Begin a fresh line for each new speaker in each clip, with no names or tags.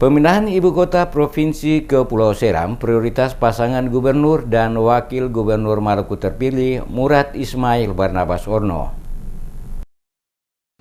Pemindahan ibu kota provinsi ke Pulau Seram prioritas pasangan gubernur dan wakil gubernur Maluku terpilih Murad Ismail Barnabas Orno.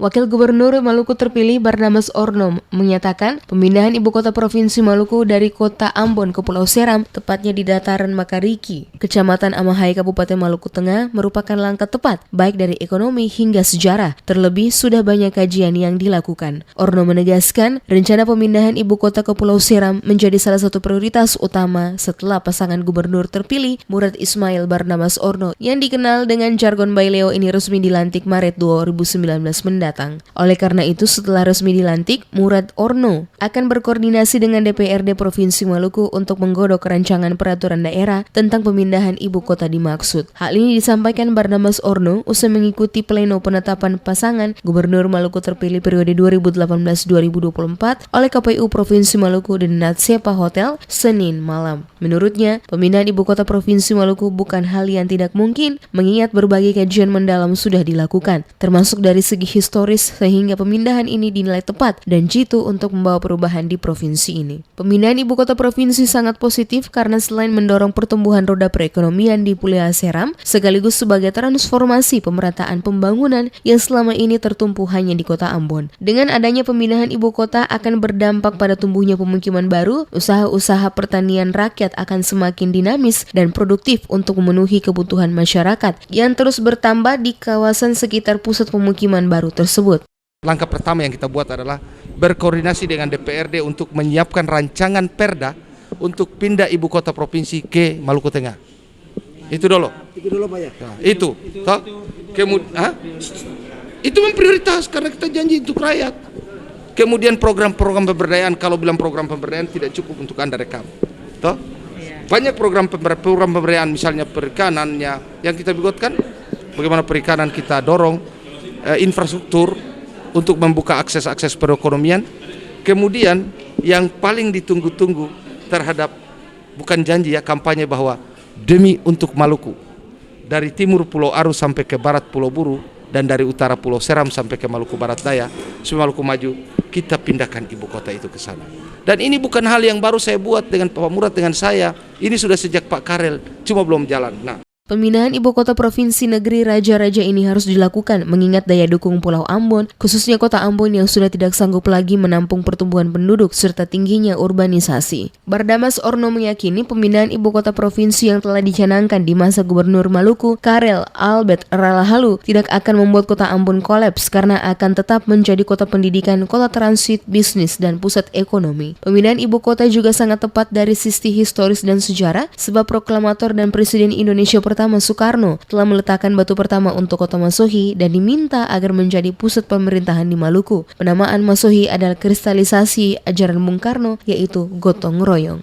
Wakil Gubernur Maluku terpilih Barnabas Orno menyatakan pemindahan ibu kota provinsi Maluku dari kota Ambon ke Pulau Seram, tepatnya di dataran Makariki, Kecamatan Amahai, Kabupaten Maluku Tengah, merupakan langkah tepat baik dari ekonomi hingga sejarah. Terlebih sudah banyak kajian yang dilakukan. Orno menegaskan rencana pemindahan ibu kota ke Pulau Seram menjadi salah satu prioritas utama setelah pasangan gubernur terpilih Murad Ismail Barnabas Orno yang dikenal dengan jargon Baileo ini resmi dilantik Maret 2019 mendatang. Oleh karena itu, setelah resmi dilantik, Murad Orno akan berkoordinasi dengan DPRD Provinsi Maluku untuk menggodok rancangan peraturan daerah tentang pemindahan ibu kota dimaksud. Hal ini disampaikan Barnabas Orno usai mengikuti pleno penetapan pasangan Gubernur Maluku terpilih periode 2018-2024 oleh KPU Provinsi Maluku dan Natsepa Hotel Senin malam. Menurutnya, pemindahan ibu kota Provinsi Maluku bukan hal yang tidak mungkin mengingat berbagai kajian mendalam sudah dilakukan, termasuk dari segi historis sehingga pemindahan ini dinilai tepat dan jitu untuk membawa perubahan di provinsi ini. Pemindahan ibu kota provinsi sangat positif karena selain mendorong pertumbuhan roda perekonomian di Pulau Seram, sekaligus sebagai transformasi pemerataan pembangunan yang selama ini tertumpu hanya di kota Ambon. Dengan adanya pemindahan ibu kota akan berdampak pada tumbuhnya pemukiman baru, usaha-usaha pertanian rakyat akan semakin dinamis dan produktif untuk memenuhi kebutuhan masyarakat yang terus bertambah di kawasan sekitar pusat pemukiman baru tersebut.
Langkah pertama yang kita buat adalah berkoordinasi dengan DPRD untuk menyiapkan rancangan perda untuk pindah ibu kota provinsi ke Maluku Tengah. Itu dulu. Pak ya. Nah, itu. Itu memprioritas karena kita janji untuk rakyat. Kemudian program-program pemberdayaan, kalau bilang program pemberdayaan tidak cukup untuk Anda rekam. Toh? Banyak program pemberdayaan, misalnya perikanannya yang kita buatkan, bagaimana perikanan kita dorong, infrastruktur untuk membuka akses perekonomian. Kemudian yang paling ditunggu-tunggu terhadap, bukan janji ya, kampanye bahwa demi untuk Maluku, dari timur Pulau Aru sampai ke barat Pulau Buru, dan dari utara Pulau Seram sampai ke Maluku Barat Daya, supaya Maluku maju, kita pindahkan ibu kota itu ke sana. Dan ini bukan hal yang baru saya buat dengan Pak Murad, dengan saya. Ini sudah sejak Pak Karel, cuma belum jalan.
Pemindahan ibu kota provinsi negeri raja-raja ini harus dilakukan mengingat daya dukung Pulau Ambon, khususnya kota Ambon yang sudah tidak sanggup lagi menampung pertumbuhan penduduk serta tingginya urbanisasi. Barnabas Orno meyakini pemindahan ibu kota provinsi yang telah dicanangkan di masa Gubernur Maluku, Karel Albert Ralahalu, tidak akan membuat kota Ambon kolaps karena akan tetap menjadi kota pendidikan, kota transit, bisnis, dan pusat ekonomi. Pemindahan ibu kota juga sangat tepat dari sisi historis dan sejarah sebab proklamator dan Presiden Indonesia pertama Soekarno telah meletakkan batu pertama untuk kota Masohi dan diminta agar menjadi pusat pemerintahan di Maluku. Penamaan Masohi adalah kristalisasi ajaran Bung Karno, yaitu gotong royong.